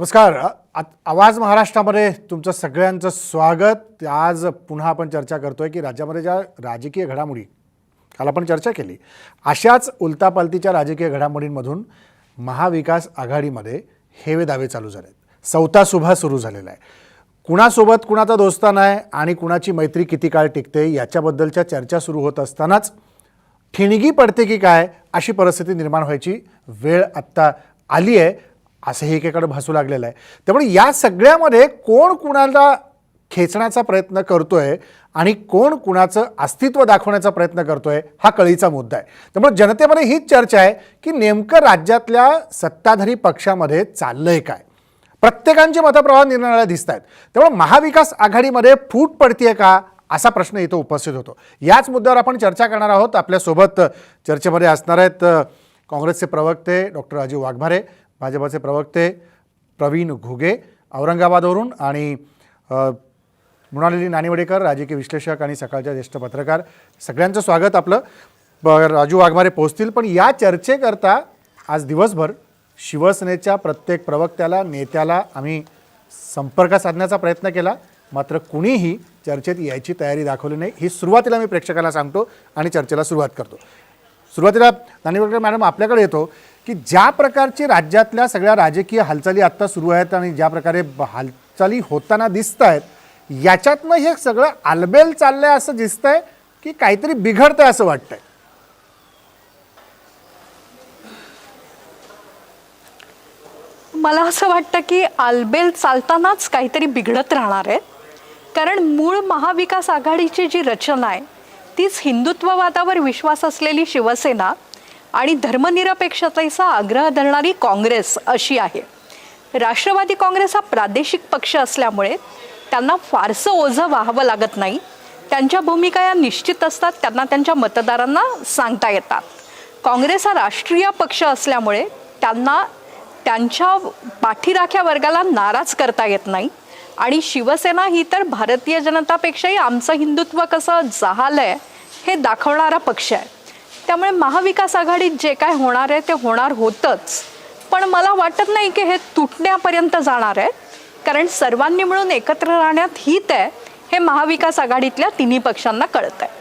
नमस्कार. आवाज महाराष्ट्रामध्ये तुमचं सगळ्यांचं स्वागत. आज पुन्हा आपण चर्चा करतोय की राज्यामध्ये ज्या राजकीय घडामोडी काल आपण चर्चा केली, अशाच उलटापालतीच्या राजकीय घडामोडींमधून महाविकास आघाडीमध्ये हेवे दावे चालू झालेत. सौतासुभा सुरू झालेला आहे. कुणासोबत कुणाचा दोस्ताना आहे आणि कुणाची मैत्री किती काळ टिकते याच्याबद्दलच्या चर्चा सुरू होत असतानाच ठिणगी पडते की काय अशी परिस्थिती निर्माण व्हायची वेळ आत्ता आली आहे असंही एकेकडे भासू लागलेलं आहे. त्यामुळे या सगळ्यामध्ये कोण कुणाला खेचण्याचा प्रयत्न करतोय आणि कोण कुणाचं अस्तित्व दाखवण्याचा प्रयत्न करतोय हा कळीचा मुद्दा आहे. त्यामुळे जनतेमध्ये हीच चर्चा आहे की नेमकं राज्यातल्या सत्ताधारी पक्षामध्ये चाललंय काय. प्रत्येकांचे मतप्रवाह निर्णयाला दिसत आहेत. त्यामुळे महाविकास आघाडीमध्ये फूट पडतीये का असा प्रश्न इथं उपस्थित होतो. याच मुद्द्यावर आपण चर्चा करणार आहोत. आपल्यासोबत चर्चेमध्ये असणार आहेत काँग्रेसचे प्रवक्ते डॉक्टर राजीव वाघमारे, भाजपचे प्रवक्ते प्रवीण घुगे औरंगाबादवरून आणि मृणालिनी नानिवडेकर राजकीय विश्लेषक आणि सकाळच्या ज्येष्ठ पत्रकार. सगळ्यांचं स्वागत. आपलं राजू वाघमारे पोहोचतील, पण या चर्चेकरता आज दिवसभर शिवसेनेच्या प्रत्येक प्रवक्त्याला नेत्याला आम्ही संपर्क साधण्याचा प्रयत्न केला, मात्र कुणीही चर्चेत यायची तयारी दाखवली नाही. ही सुरुवातीला मी प्रेक्षकाला सांगतो आणि चर्चेला सुरुवात करतो. सुरुवातीला नानिवडेकर मॅडम आपल्याकडे येतो की ज्या प्रकारची राज्यातल्या सगळ्या राजकीय हालचाली आत्ता सुरू आहेत आणि ज्या प्रकारे हालचाली होताना दिसत आहेत, याच्यातनं हे सगळं आलबेल चाललंय असं दिसतंय की काहीतरी बिघडतंय असं वाटतंय? मला असं वाटतं की आलबेल चालतानाच काहीतरी बिघडत राहणार आहे. कारण मूळ महाविकास आघाडीची जी रचना आहे तीच हिंदुत्ववादावर विश्वास असलेली शिवसेना आणि धर्मनिरपेक्षतेचा आग्रह धरणारी काँग्रेस अशी आहे. राष्ट्रवादी काँग्रेस हा प्रादेशिक पक्ष असल्यामुळे त्यांना फारसं ओझं वाहावं लागत नाही. त्यांच्या भूमिका या निश्चित असतात, त्यांना त्यांच्या मतदारांना सांगता येतात. काँग्रेस हा राष्ट्रीय पक्ष असल्यामुळे त्यांना त्यांच्या पाठीराख्या वर्गाला नाराज करता येत नाही. आणि शिवसेना ही तर भारतीय जनतापेक्षाही आमचं हिंदुत्व कसं जाहलंय हे दाखवणारा पक्ष आहे. त्यामुळे महाविकास आघाडीत जे काय होणार आहे ते होणार होतंच, पण मला वाटत नाही की हे तुटण्यापर्यंत जाणार आहे. कारण सर्वांनी मिळून एकत्र राहण्यात हित आहे हे महाविकास आघाडीतल्या तिन्ही पक्षांना कळत आहे.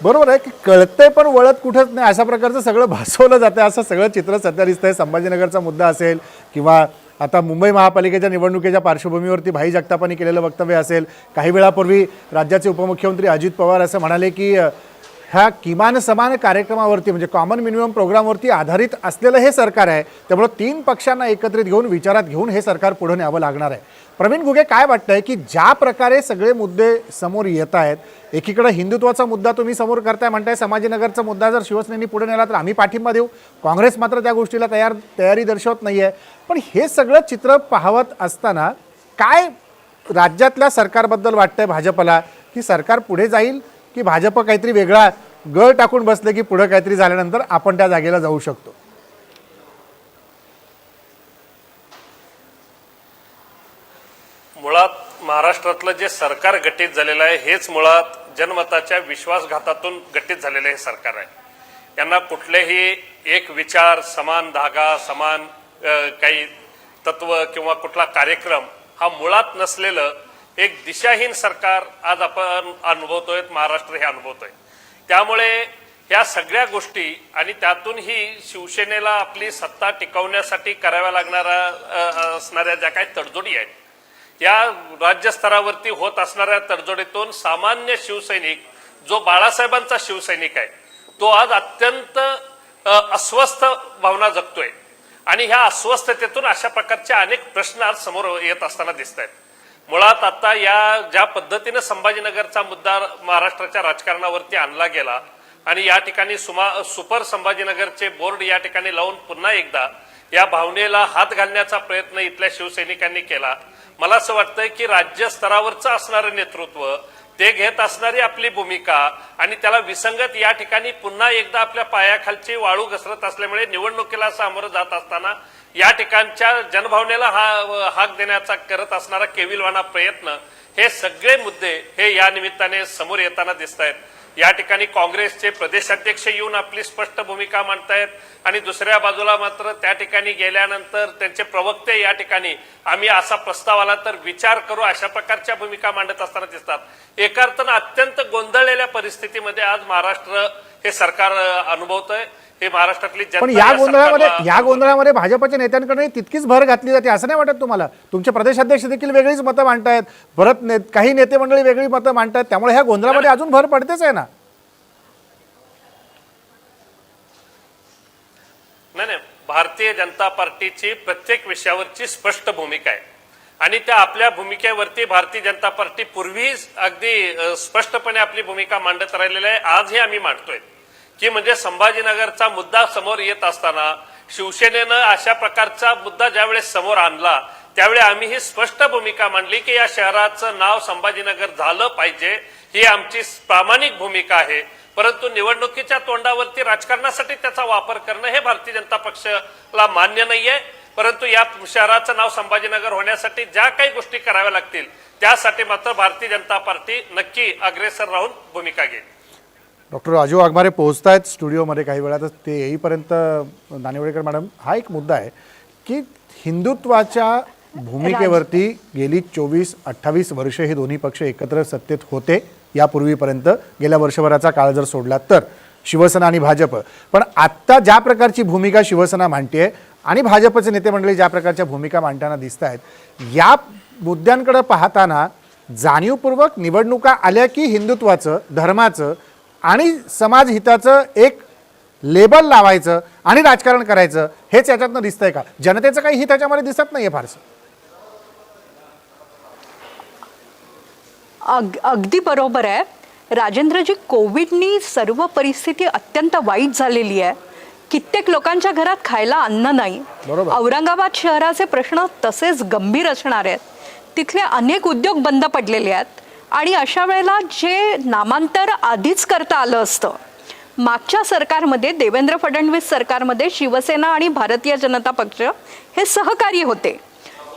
बरोबर आहे की कळतंय, पण वळत कुठंच नाही अशा प्रकारचं सगळं भासवलं जातं. असं सगळं चित्र सध्या दिसतंय. संभाजीनगरचा मुद्दा असेल किंवा आता मुंबई महापालिकेच्या निवडणुकीच्या पार्श्वभूमीवरती भाई जगतापांनी केलेलं वक्तव्य असेल. काही वेळापूर्वी राज्याचे उपमुख्यमंत्री अजित पवार असं म्हणाले की ह्या किमान समान कार्यक्रमावरती म्हणजे कॉमन मिनिमम प्रोग्रामवरती आधारित असलेलं हे सरकार आहे. त्यामुळे तीन पक्षांना एकत्रित घेऊन विचारात घेऊन हे सरकार पुढे न्यावं लागणार आहे. प्रवीण घुगे, काय वाटतंय की ज्या प्रकारे सगळे मुद्दे समोर येत आहेत, एकीकडे हिंदुत्वाचा मुद्दा तुम्ही समोर करताय, म्हणताय संभाजीनगरचा मुद्दा जर शिवसेनेने पुढे नेला तर आम्ही पाठिंबा देऊ, काँग्रेस मात्र त्या गोष्टीला तयारी दर्शवत नाहीये. पण हे सगळं चित्र पाहत असताना काय राज्यातल्या सरकारबद्दल वाटतंय भाजपला, की सरकार पुढे जाईल की भाजप काहीतरी वेगळा गळ टाकून बसले की पुढे काहीतरी झाल्यानंतर आपण त्या जागेला जाऊ शकतो? मुळात महाराष्ट्रातलं जे सरकार गठीत झालेलं आहे हेच मुळात जनमताच्या विश्वासघातातून गठीत झालेलं हे सरकार आहे. यांना कुठलेही एक विचार, समान धागा, समान काही तत्व किंवा कुठला कार्यक्रम हा मुळात नसलेलं एक दिशाहीन सरकार आज आपण अनुभवतोय, महाराष्ट्र हे अनुभवतोय. त्यामुळे या सगळ्या गोष्टी आणि त्यातूनही शिवसेनेला आपली सत्ता टिकवण्यासाठी कराव्या असणाऱ्या ज्या काही तडजोडी आहेत, या राज्यस्तरावरती होत असणाऱ्या तडजोडीतून सामान्य शिवसैनिक जो बाळासाहेबांचा शिवसैनिक आहे तो आज अत्यंत अस्वस्थ भावना जगतोय. आणि ह्या अस्वस्थतेतून अशा प्रकारचे अनेक प्रश्न आज समोर येत असताना दिसत आहेत. मुळात आता या ज्या पद्धतीने संभाजीनगरचा मुद्दा महाराष्ट्राच्या राजकारणावरती आणला गेला आणि या ठिकाणी सुपर संभाजीनगरचे बोर्ड या ठिकाणी लावून पुन्हा एकदा या भावनेला हात घालण्याचा प्रयत्न इथल्या शिवसैनिकांनी केला. मला असं वाटतंय की राज्य स्तरावरचं असणारं नेतृत्व, ते घेत असणारी आपली भूमिका आणि त्याला विसंगत या ठिकाणी पुन्हा एकदा आपल्या पायाखालची वाळू घसरत असल्यामुळे निवडणुकीला सामोरं जात असताना या ठिकाणच्या जनभावनेला हाक देण्याचा करत असणारा केविलवाणा प्रयत्न हे सगळे मुद्दे हे या निमित्ताने समोर येताना दिसत आहेत. या ठिकाणी काँग्रेसचे प्रदेशाध्यक्ष येऊन आपली स्पष्ट भूमिका मांडतायत आणि दुसऱ्या बाजूला मात्र त्या ठिकाणी गेल्यानंतर त्यांचे प्रवक्ते या ठिकाणी आम्ही असा प्रस्ताव आला तर विचार करू अशा प्रकारच्या भूमिका मांडत असताना दिसतात. एका अर्थानं अत्यंत गोंधळलेल्या परिस्थितीमध्ये आज महाराष्ट्र हे सरकार अनुभवतंय. हे महाराष्ट्रातली पण या गोंधळामध्ये भाजपच्या नेत्यांकडे तितकीच भर घातली जाते असं नाही वाटत तुम्हाला? तुमचे प्रदेशाध्यक्ष देखील वेगळीच मतं मांडतायत, परत काही नेते मंडळी वेगळी मतं मांडतायत, त्यामुळे ह्या गोंधळामध्ये अजून भर पडतेच आहे ना? नाही, भारतीय जनता पार्टीची प्रत्येक विषयावरची स्पष्ट भूमिका आहे आणि त्या आपल्या भूमिकेवरती भारतीय जनता पार्टी पूर्वी अगदी स्पष्टपणे आपली भूमिका मांडत राहिलेली आहे. आजही आम्ही मांडतोय की म्हणजे संभाजीनगरचा मुद्दा समोर येत असताना शिवसेनेनं अशा प्रकारचा मुद्दा ज्यावेळेस समोर आणला त्यावेळी आम्ही ही स्पष्ट भूमिका मांडली की या शहराचं नाव संभाजीनगर झालं पाहिजे, ही आमची प्रामाणिक भूमिका आहे. परंतु निवडणुकीच्या तोंडावरती राजकारणासाठी त्याचा वापर करणं हे भारतीय जनता पक्षाला मान्य नाहीये. परंतु या शहराचं नाव संभाजीनगर होण्यासाठी ज्या काही गोष्टी कराव्या लागतील त्यासाठी मात्र भारतीय जनता पार्टी नक्की अग्रेसर राहून भूमिका घेईल. डॉक्टर राजू वाघमारे पोहोचतायत स्टुडिओमध्ये काही वेळातच, ते येईपर्यंत नानिवडेकर मॅडम, हा एक मुद्दा आहे की हिंदुत्वाच्या भूमिकेवरती गेली 24-28 वर्ष हे दोन्ही पक्ष एकत्र सत्तेत होते यापूर्वीपर्यंत, गेल्या वर्षभराचा काळ जर सोडला तर शिवसेना आणि भाजप. पण आत्ता ज्या प्रकारची भूमिका शिवसेना मांडते आणि भाजपचे नेते मंडळी ज्या प्रकारच्या भूमिका मांडताना दिसत आहेत, या मुद्द्यांकडे पाहताना जाणीवपूर्वक निवडणुका आल्या की हिंदुत्वाचं, धर्माचं आणि समाजहिताचं एक लेबल लावायचं आणि राजकारण करायचं, हेच याच्यातनं दिसतंय का? जनतेचं काही हित त्याच्यामध्ये दिसत नाहीये फारसं. अगदी बरोबर आहे राजेंद्रजी. कोविडनी सर्व परिस्थिती अत्यंत वाईट झालेली आहे. कित्येक लोकांच्या घरात खायला अन्न नाही. औरंगाबाद शहराचे प्रश्न तसेच गंभीर असणार आहेत. तिथले अनेक उद्योग बंद पडलेले आहेत आणि अशा वेळेला जे नामांतर आधीच करता आलं असतं, मागच्या सरकारमध्ये देवेंद्र फडणवीस सरकारमध्ये शिवसेना आणि भारतीय जनता पक्ष हे सहकारी होते.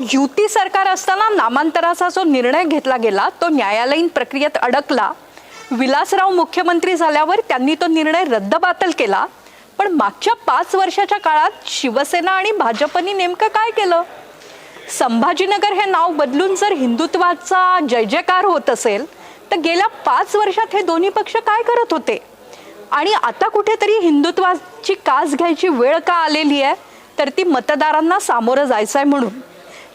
युती सरकार असताना नामांतराचा जो निर्णय घेतला गेला तो न्यायालयीन प्रक्रियेत अडकला. विलासराव मुख्यमंत्री झाल्यावर त्यांनी तो निर्णय रद्दबातल केला. पण मागच्या 5 वर्षाच्या काळात शिवसेना आणि भाजपनी नेमकं काय केलं? संभाजीनगर हे नाव बदलून जर हिंदुत्वाचा जय जयकार होत असेल तर गेल्या 5 वर्षात हे दोन्ही पक्ष काय करत होते? आणि आता कुठेतरी हिंदुत्वाची कास घ्यायची वेळ का आलेली आहे? तर ती मतदारांना सामोरं जायचं आहे म्हणून.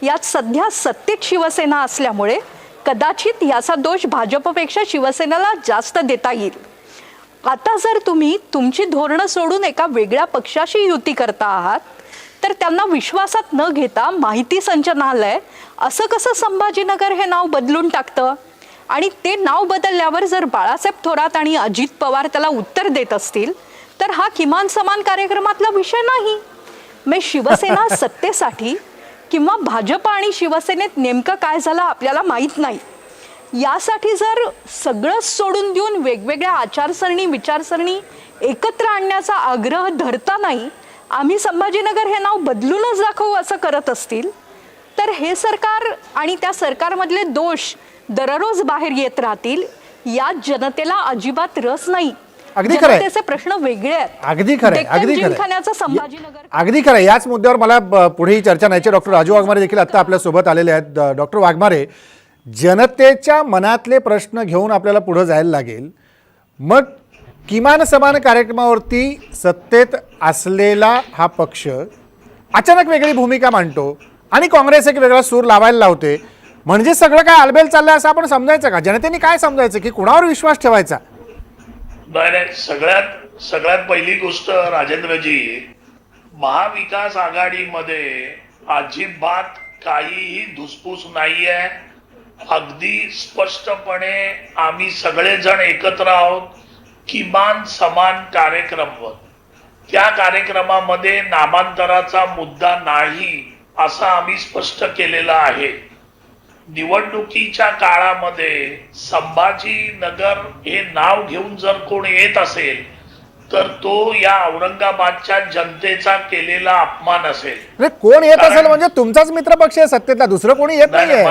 यात सध्या सत्तेत शिवसेना असल्यामुळे कदाचित याचा दोष भाजपपेक्षा शिवसेनेला जास्त देता येईल. आता जर तुम्ही तुमची धोरणं सोडून एका वेगळ्या पक्षाशी युती करता आहात तर त्यांना विश्वासात न घेता माहिती संचालनालय असं कसं संभाजीनगर हे नाव बदलून टाकतं? आणि ते नाव बदलल्यावर जर बाळासाहेब थोरात आणि अजित पवार त्याला उत्तर देत असतील तर हा किमान समान कार्यक्रमातला विषय नाही. मग शिवसेना सत्तेसाठी किंवा भाजप आणि शिवसेनेत नेमकं काय झालं आपल्याला माहीत नाही. यासाठी जर सगळं सोडून देऊन वेगवेगळ्या आचारसरणी विचारसरणी एकत्र आणण्याचा आग्रह धरता नाही, आम्ही संभाजीनगर हे नाव बदलूनच दाखवू असं करत असतील तर हे सरकार आणि त्या सरकारमधले दोष दररोज बाहेर येत राहतील. यात जनतेला अजिबात रस नाही. अगदी खरं आहे. जनतेचे प्रश्न वेगळे आहेत. अगदी खरं आहे, अगदी खरं जिमखान्याचं संभाजीनगर. अगदी खरं आहे. याच मुद्द्यावर मला पुढे ही चर्चा नाही. डॉक्टर राजू वाघमारे देखील आता आपल्या सोबत आलेले आहेत. डॉक्टर वाघमारे, जनतेच्या मनातले प्रश्न घेऊन आपल्याला पुढे जायला लागेल. मग किमान समान कार्यक्रमावरती सत्तेत असलेला हा पक्ष अचानक वेगळी भूमिका मांडतो आणि काँग्रेस एक वेगळा सूर लावायला लावते, म्हणजे सगळं काय आलबेल चाललंय असं आपण समजायचं का? जनतेने काय समजायचं की कुणावर विश्वास ठेवायचा? नाही, सगळ्यात पहिली गोष्ट राजेंद्रजी, महाविकास आघाडीमध्ये अजिबात काहीही धुसफूस नाहीये. अगदी स्पष्टपणे आम्ही सगळेजण एकत्र आहोत किमान समान कार्यक्रमवर. त्या कार्यक्रमामध्ये नामांतराचा मुद्दा नाही असं आम्ही स्पष्ट केलेलं आहे. निवडणुकीच्या काळामध्ये संभाजीनगर हे नाव घेऊन जर कोण येत असेल तर तो या औरंगाबादच्या जनतेचा केलेला अपमान असेल. कोण येत असेल म्हणजे तुमचाच मित्र पक्ष आहे सत्तेतला, दुसरं कोणी येत नाहीये.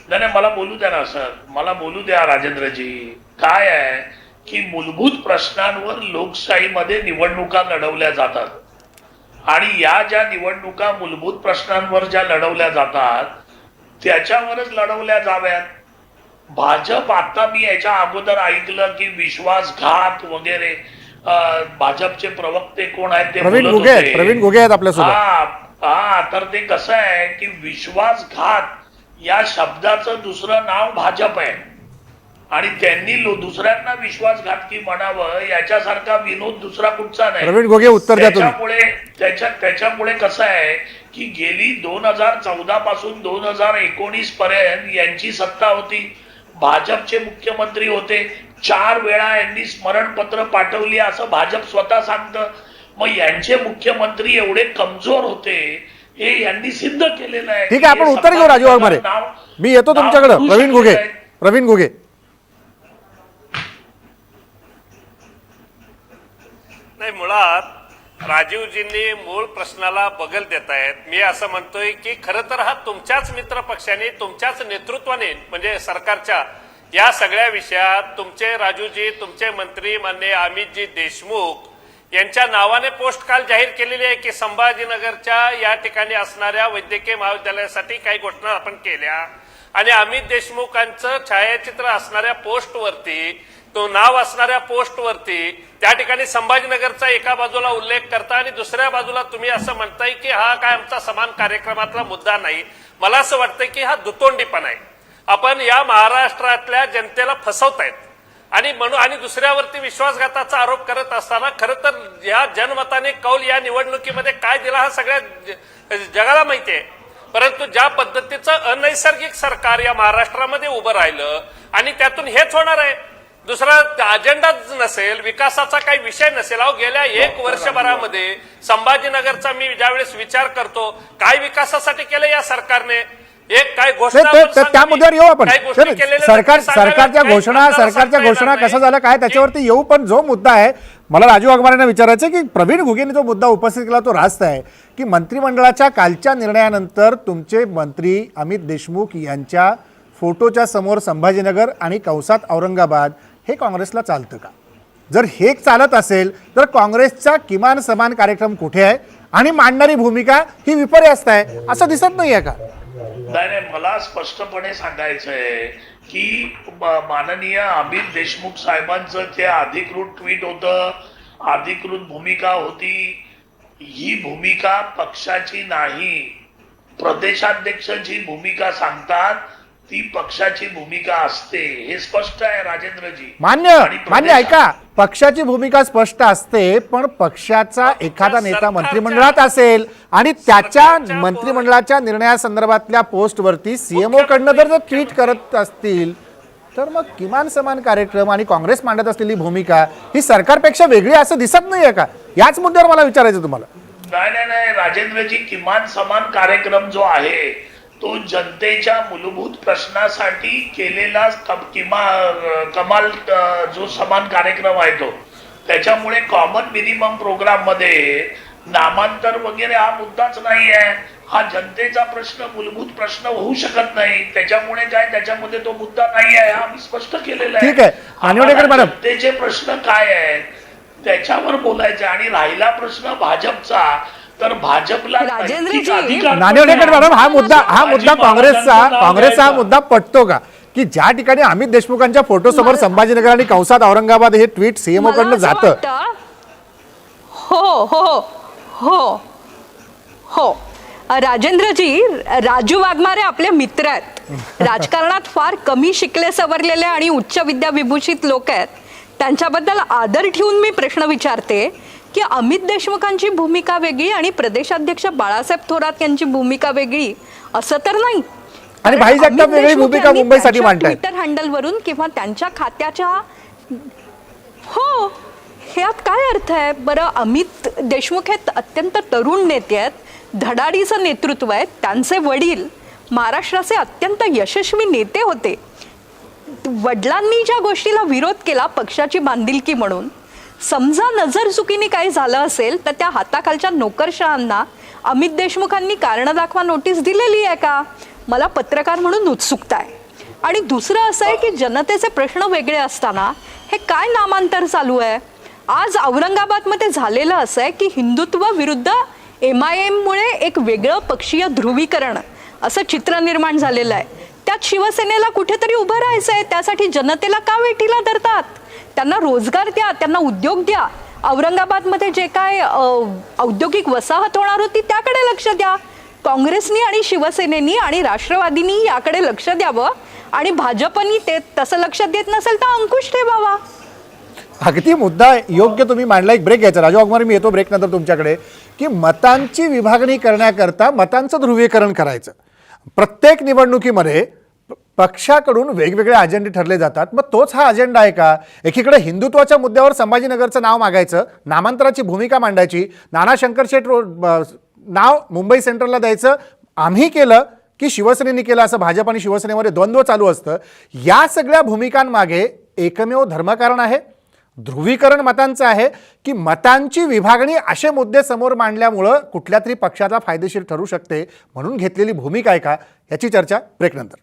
नाही नाही, मला बोलू द्या ना सर, मला बोलू द्या राजेंद्रजी. काय आहे की मूलभूत प्रश्नांवर लोकशाहीमध्ये निवडणुका लढवल्या जातात आणि या ज्या निवडणुका मूलभूत प्रश्नांवर ज्या लढवल्या जातात त्याच्यावरच लढवल्या जाव्यात. भाजप, आता मी याच्या अगोदर ऐकलं की विश्वासघात वगैरे, भाजपचे प्रवक्ते कोण आहेत ते प्रवीण बोलत घुगे होते. प्रवीण घुगे आहेत आपल्यासोबत. हा, तर ते कसं आहे की विश्वासघात या शब्दाचं दुसरं नाव भाजप आहे आणि त्यांनी दुसऱ्यांना विश्वासघातकी म्हणावं याच्यासारखा विनोद दुसरा कुठचा नाही. प्रवीण घुगे, उत्तर द्या तुम्ही. त्याच्यामुळे कसं आहे की गेली 2014 पासून 2019 पर्यंत यांची सत्ता होती. भाजपचे मुख्यमंत्री होते. 4 वेळा यांनी स्मरणपत्र पाठवली असं भाजप स्वतः सांगतं. मग यांचे मुख्यमंत्री एवढे कमजोर होते हे यांनी सिद्ध केलेलं आहे. ठीक आहे, आपण उत्तर घेऊ राजू वाघमारे. मी येतो तुमच्याकडे. प्रवीण घुगे, प्रवीण घुगे. नाही, मुळात राजीवजींनी मूळ प्रश्नाला बगल देत आहेत. मी असं म्हणतोय की खरं तर हा तुमच्याच मित्र पक्षाने, तुमच्याच नेतृत्वाने, म्हणजे सरकारच्या या सगळ्या विषयात तुमचे राजूजी, तुमचे मंत्री माननीय अमितजी देशमुख यांच्या नावाने पोस्ट काल जाहीर केलेली आहे की संभाजीनगरच्या या ठिकाणी असणाऱ्या वैद्यकीय महाविद्यालयासाठी काही घोषणा आपण केल्या आणि अमित देशमुखांचं छायाचित्र असणाऱ्या पोस्टवरती, तो नाव असणाऱ्या पोस्टवरती त्या ठिकाणी संभाजीनगरचा एका बाजूला उल्लेख करता आणि दुसऱ्या बाजूला तुम्ही असं म्हणताय की हा काय आमचा समान कार्यक्रमातला मुद्दा नाही. मला असं वाटतं की हा दुतोंडीपणा आहे. आपण या महाराष्ट्रातल्या जनतेला फसवतायत आणि म्हणून आणि दुसऱ्यावरती विश्वासघाताचा आरोप करत असताना खरं तर या जनमताने कौल या निवडणुकीमध्ये काय दिला हा सगळ्या जगाला माहिती आहे. परंतु ज्या पद्धतीचं अनैसर्गिक सरकार या महाराष्ट्रामध्ये उभं राहिलं आणि त्यातून हेच होणार आहे. दुसरा अजेंडाच नसेल, विकासाचा काही विषय नसेल. अहो, गेल्या 1 वर्षभरामध्ये संभाजीनगरचा मी ज्यावेळेस विचार करतो काय विकासासाठी केलं या सरकारने, एक काय घोषणा त्या मुद्द्यावर येऊ आपण. सरकारच्या घोषणा कसं झालं काय त्याच्यावरती येऊ. पण जो मुद्दा आहे, मला राजू वाघमारेंना विचारायचं की प्रवीण घुगेंनी जो मुद्दा उपस्थित केला तो रास्त आहे की मंत्रिमंडळाच्या कालच्या निर्णयानंतर तुमचे मंत्री अमित देशमुख यांच्या फोटोच्या समोर संभाजीनगर आणि कंसात औरंगाबाद हे काँग्रेसला चालतं का? जर हे चालत असेल तर काँग्रेसचा किमान समान कार्यक्रम कुठे आहे आणि मांडणारी भूमिका ही विपर्यास्त आहे असं दिसत नाहीये का? नाही, मला स्पष्टपणे सांगायचंय की माननीय अमित देशमुख साहेबांचं ते अधिकृत ट्विट होतं, अधिकृत भूमिका होती. ही भूमिका पक्षाची नाही, प्रदेशाध्यक्ष जी भूमिका सांगतात ती पक्षाची भूमिका असते. हे स्पष्ट आहे राजेंद्रजी. मान्य ऐका, पक्षाची भूमिका स्पष्ट असते, पण पक्षाचा एखादा नेता मंत्रिमंडळात असेल आणि त्याच्या मंत्रिमंडळाच्या निर्णयासंदर्भातल्या पोस्टवरती सीएमओ कडनं जर ट्विट करत असतील तर मग किमान समान कार्यक्रम आणि काँग्रेस मांडत असलेली भूमिका ही सरकारपेक्षा वेगळी असं दिसत नाहीये का? याच मुद्द्यावर मला विचारायचं तुम्हाला. नाही राजेंद्रजी, किमान समान कार्यक्रम जो आहे तो जनतेच्या मूलभूत प्रश्नासाठी केलेला कमाल जो समान कार्यक्रम आहे तो. त्याच्यामुळे कॉमन मिनिमम प्रोग्राम मध्ये नामांतर वगैरे हा मुद्दाच नाही आहे. हा जनतेचा प्रश्न, मूलभूत प्रश्न होऊ शकत नाही. त्याच्यामुळे काय त्याच्यामध्ये तो मुद्दा नाही आहे, हा आम्ही स्पष्ट केलेला आहे. ठीक आहे, नानिवडेकर मॅडम, जनतेचे प्रश्न काय आहेत त्याच्यावर बोलायचे. आणि राहिला प्रश्न भाजपचा, तर भाजपला नानिवडेकर मॅडम, हा मुद्दा काँग्रेसचा हा मुद्दा पटतो का की ज्या ठिकाणी अमित देशमुखांच्या फोटो समोर संभाजीनगर आणि कंसात औरंगाबाद हे ट्विट सीएमओ कडनं जातं? हो हो हो हो राजेंद्रजी, राजू वाघमारे आपले मित्र आहेत. राजकारणात फार कमी शिकले सवरलेले आणि उच्च विद्याविभूषित लोक आहेत. त्यांच्याबद्दल आदर ठेवून मी प्रश्न विचारते की अमित देशमुखांची भूमिका वेगळी आणि प्रदेशाध्यक्ष बाळासाहेब थोरात यांची भूमिका वेगळी असं तर नाही. आणि भाई जगताप वेगळी भूमिका मुंबईसाठी मांडतात ट्विटर हँडलवरून किंवा त्यांच्या खात्याच्या. हो, ह्यात काय अर्थ आहे बरं? अमित देशमुख हे अत्यंत तरुण नेते आहेत, धडाडीचं नेतृत्व आहे. त्यांचे वडील महाराष्ट्राचे अत्यंत यशस्वी नेते होते. वडिलांनी ज्या गोष्टीला विरोध केला पक्षाची बांधिलकी म्हणून, समजा नजर चुकीने काही झालं असेल तर त्या हाताखालच्या नोकरशहांना अमित देशमुखांनी कारण दाखवा नोटीस दिलेली आहे का? मला पत्रकार म्हणून उत्सुकता आहे. आणि दुसरं असं आहे की जनतेचे प्रश्न वेगळे असताना हे काय नामांतर चालू आहे. आज औरंगाबादमध्ये झालेलं असं आहे की हिंदुत्व विरुद्ध MIM मुळे एक वेगळं पक्षीय ध्रुवीकरण असं चित्र निर्माण झालेलं आहे. त्यात शिवसेनेला कुठेतरी उभं राहायचं आहे. त्यासाठी जनतेला का वेठीला धरतात. त्यांना रोजगार द्या, त्यांना उद्योग द्या. औरंगाबादमध्ये जे काय औद्योगिक वसाहत होणार होती त्याकडे लक्ष द्या. काँग्रेसनी आणि शिवसेनेनी आणि राष्ट्रवादींनी याकडे लक्ष द्यावं आणि भाजपनी ते तसं लक्ष देत नसेल तर अंकुश ठेवावा. अगदी मुद्दा योग्य तुम्ही मांडला. एक ब्रेक घ्यायचा. राजू वाघमारे, मी येतो ब्रेक नंतर तुमच्याकडे, की मतांची विभागणी करण्याकरता मतांचं ध्रुवीकरण करायचं. प्रत्येक निवडणुकीमध्ये पक्षाकडून वेगवेगळे अजेंडे ठरले जातात. मग तोच हा अजेंडा आहे का? एकीकडे हिंदुत्वाच्या मुद्द्यावर संभाजीनगरचं नाव मागायचं, नामांतराची भूमिका मांडायची, नाना शंकरशेठ नाव मुंबई सेंट्रलला द्यायचं, आम्ही केलं की शिवसेनेने केलं, असं भाजप आणि शिवसेनेमध्ये द्वंद्व चालू असतं. या सगळ्या भूमिकांमागे एकमेव धर्मकारण आहे, ध्रुवीकरण मतांचं आहे, की मतांची विभागणी असे मुद्दे समोर मांडल्यामुळं कुठल्या तरी पक्षाला फायदेशीर ठरू शकते म्हणून घेतलेली भूमिका आहे का? याची चर्चा ब्रेकनंतर.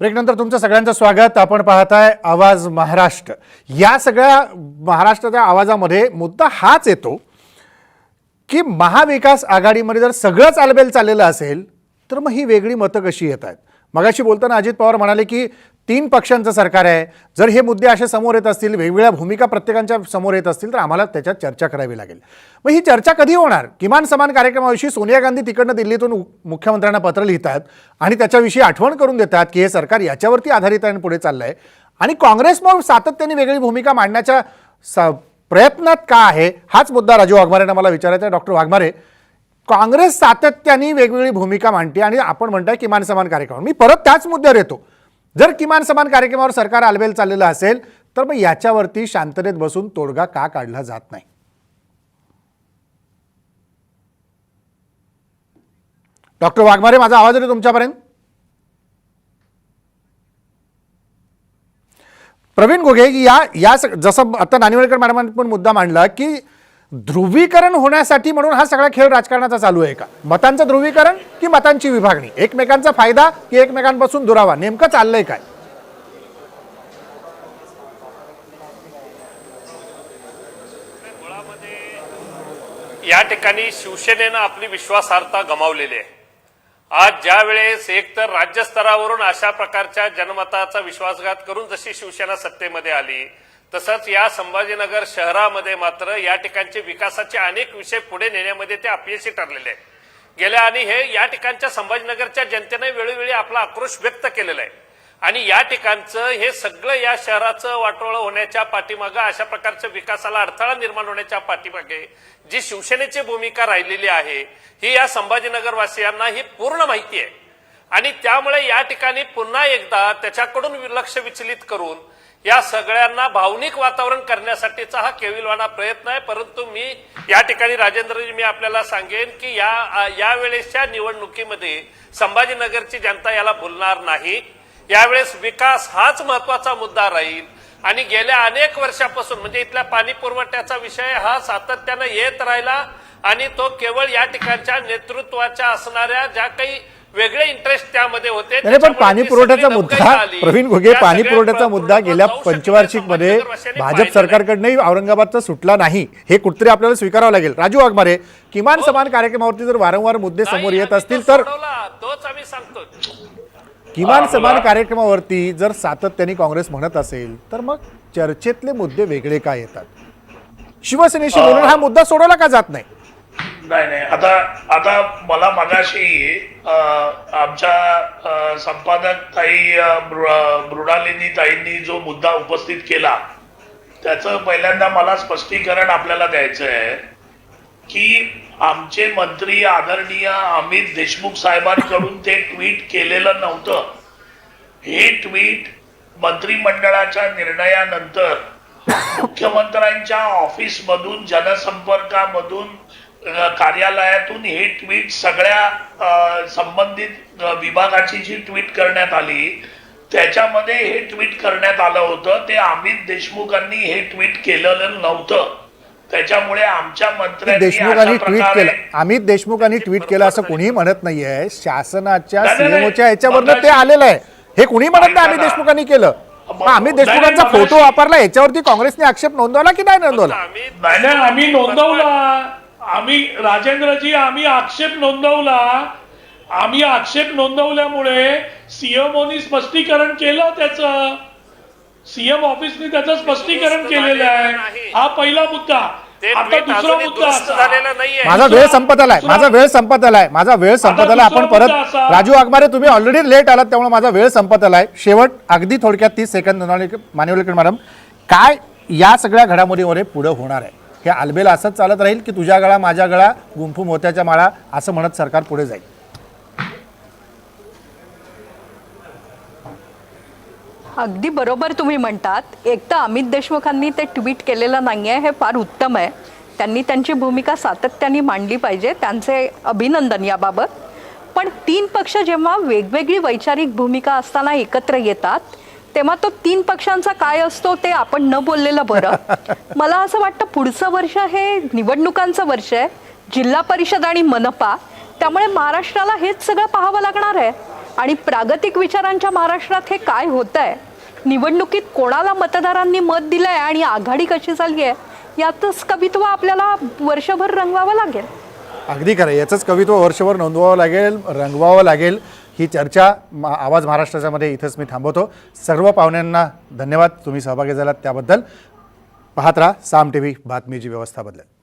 ब्रेकनंतर तुमचं सगळ्यांचं स्वागत. आपण पाहताय आवाज महाराष्ट्र. या सगळ्या महाराष्ट्राच्या आवाजामध्ये मुद्दा हाच येतो की महाविकास आघाडीमध्ये जर सगळंच आलबेल चाललेलं असेल तर मग ही वेगळी मतं कशी येत आहेत. मगाशी बोलताना अजित पवार म्हणाले की 3 पक्षांचं सरकार आहे. जर हे मुद्दे असे समोर येत असतील, वेगवेगळ्या भूमिका प्रत्येकांच्या समोर येत असतील तर आम्हाला त्याच्यात चर्चा करावी लागेल. मग ही चर्चा कधी होणार? किमान समान कार्यक्रमाविषयी सोनिया गांधी तिकडनं दिल्लीतून मुख्यमंत्र्यांना पत्र लिहितात आणि त्याच्याविषयी आठवण करून देतात की हे सरकार याच्यावरती आधारित आहे, पुढे चाललं आहे. आणि काँग्रेस मग सातत्याने वेगळी भूमिका मांडण्याच्या प्रयत्नात का आहे? हाच मुद्दा राजू वाघमारेंना मला विचारायचा आहे. डॉक्टर वाघमारे, काँग्रेस सातत्याने वेगवेगळी भूमिका मांडते आणि आपण म्हणताय किमान समान कार्यक्रम. मी परत त्याच मुद्द्यावर येतो. जर किमान समान कार्यक्रमावर सरकार आलबेल चाललेलं असेल तर मग याच्यावरती शांततेत बसून तोडगा का काढला जात नाही? डॉक्टर वाघमारे, माझा आवाज येतो तुमच्यापर्यंत? प्रवीण घुगे, या जसं आता नानिवडेकर मॅडमांनी पण मुद्दा मांडला की ध्रुवीकरण होण्यासाठी म्हणून हा सगळा खेळ राजकारणाचा चालू आहे का? मतांचं ध्रुवीकरण की मतांची विभागणी? एकमेकांचा फायदा की एकमेकांपासून दुरावा? नेमकं चाललंय काय? या ठिकाणी शिवसेनेनं आपली विश्वासार्हता गमावलेली आहे. आज ज्या वेळेस एकतर राज्यस्तरावरून अशा प्रकारच्या जनमताचा विश्वासघात करून जशी शिवसेना सत्तेमध्ये आली, तसंच या संभाजीनगर शहरामध्ये मात्र या ठिकाणचे विकासाचे अनेक विषय पुढे नेण्यामध्ये ते अपयशी ठरलेले आहेत. गेल्या आणि हे या ठिकाणच्या संभाजीनगरच्या जनतेने वेळोवेळी आपला आक्रोश व्यक्त केलेला आहे. आणि या ठिकाणचं हे सगळं या शहराचं वाटोळं होण्याच्या पाठीमागं, अशा प्रकारच्या विकासाला अडथळा निर्माण होण्याच्या पाठीमागे जी शिवसेनेची भूमिका राहिलेली आहे ही या संभाजीनगर वासियांना ही पूर्ण माहिती आहे. आणि त्यामुळे या ठिकाणी पुन्हा एकदा त्याच्याकडून लक्ष विचलित करून या सगळ्यांना भावनिक वातावरण करण्यासाठीचा हा केविलवाणा प्रयत्न आहे. परंतु मी या ठिकाणी राजेंद्रजी, मी आपल्याला सांगेन की या वेळेसच्या निवडणुकीमध्ये संभाजीनगरची जनता याला भुलणार नाही. यावेळेस विकास हाच महत्वाचा मुद्दा राहील. आणि गेल्या अनेक वर्षापासून म्हणजे इथल्या पाणी पुरवठ्याचा विषय हा सातत्यानं येत राहिला आणि तो केवळ या ठिकाणच्या नेतृत्वाच्या असणाऱ्या ज्या काही वेगळे इंटरेस्ट त्यामध्ये होते. पण पाणी पुरवठ्याचा मुद्दा, प्रवीण घुगे, पाणी पुरवठ्याचा मुद्दा गेल्या पंचवार्षिक मध्ये भाजप सरकारकडनंही औरंगाबादचा सुटला नाही. हे कुठतरी आपल्याला स्वीकारावं लागेल. राजू वाघमारे, किमान समान कार्यक्रमावरती जर वारंवार मुद्दे समोर येत असतील तर तोच आम्ही सांगतो. किमान समान कार्यक्रमावरती जर सातत्याने काँग्रेस म्हणत असेल तर मग चर्चेतले मुद्दे वेगळे का येतात? शिवसेनेशी बोलून हा मुद्दा सोडवला का जात नाही? नाही, आता मला मगाशी आमच्या संपादक ताई मृणालिनी ताईंनी जो मुद्दा उपस्थित केला त्याचं पहिल्यांदा मला स्पष्टीकरण आपल्याला द्यायचं आहे की आमचे मंत्री आदरणीय अमित देशमुख साहेबांकडून ते ट्विट केलेलं नव्हतं. हे ट्विट मंत्रिमंडळाच्या निर्णयानंतर मुख्यमंत्र्यांच्या ऑफिसमधून, जनसंपर्कामधून, कार्यालयातून हे ट्विट सगळ्या संबंधित विभागाची जी ट्विट करण्यात आली त्याच्यामध्ये हे ट्विट करण्यात आलं होतं. ते अमित देशमुखांनी हे ट्विट केलेलं नव्हतं. त्याच्यामुळे आमच्या मंत्र्यांनी देशमुखांनी अशा ट्विट प्रकारे- केलं, अमित देशमुखांनी ट्विट केलं असं कुणीही म्हणत नाहीये. शासनाच्या नाही, नाही, सीएमओच्या याच्यावरनं ते मगाशी- आलेलं आहे. हे कुणी म्हणत नाही अमित ऐका ना. देशमुखांनी केलं. मग- अमित देशमुखांचा नाही, फोटो मगाशी- वापरला, याच्यावरती काँग्रेसने आक्षेप नोंदवला की नाही नोंदवला? नाही आम्ही नोंदवला. आम्ही राजेंद्रजी आम्ही आक्षेप नोंदवला. आम्ही आक्षेप नोंदवल्यामुळे सीएमओनी स्पष्टीकरण केलं. त्याचं सीएम ऑफिसने त्याचं स्पष्टीकरण केलेलं आहे. हा पहिला मुद्दा. आता दुसरा मुद्दा असा- माझा वेळ संपत आलाय, माझा वेळ संपत आलाय, माझा वेळ संपत आलाय. आपण दुसरा परत मुद्दा असा- राजू वाघमारे, तुम्ही ऑलरेडी लेट आलात त्यामुळे माझा वेळ संपत आलाय. शेवट अगदी थोडक्यात 30 सेकंद मानवलेकर मॅडम, काय या सगळ्या घडामोडीमध्ये पुढे होणार आहे? हे आलबेल असंच चालत राहील की तुझ्या गळा माझ्या गळा गुंफू मोत्याच्या माळा असं म्हणत सरकार पुढे जाईल? अगदी बरोबर तुम्ही म्हणतात. एक तर अमित देशमुखांनी ते ट्विट केलेलं नाही आहे, हे फार उत्तम आहे. त्यांनी त्यांची भूमिका सातत्याने मांडली पाहिजे, त्यांचे अभिनंदन याबाबत. पण तीन पक्ष जेव्हा वेगवेगळी वैचारिक भूमिका असताना एकत्र येतात तेव्हा तो तीन पक्षांचा काय असतो ते आपण न बोललेलं बरं. मला असं वाटतं पुढचं वर्ष हे निवडणुकांचं वर्ष आहे, जिल्हा परिषद आणि मनपा. त्यामुळे महाराष्ट्राला हेच सगळं पाहावं लागणार आहे. आणि प्रागतिक विचारांच्या महाराष्ट्रात हे काय होत आहे, निवडणुकीत कोणाला मतदारांनी मत दिलं आहे आणि आघाडी कशी झाली आहे, यातच कवित्व आपल्याला वर्षभर रंगवावं लागेल. अगदी खरं, याचंच कवित्व वर्षभर नोंदवावं लागेल, रंगवावं लागेल. ही चर्चा आवाज महाराष्ट्राच्यामध्ये इथंच मी थांबवतो. सर्व पाहुण्यांना धन्यवाद, तुम्ही सहभागी झालात त्याबद्दल. पाहत राहा साम TV, बातमीची व्यवस्था बदलेल.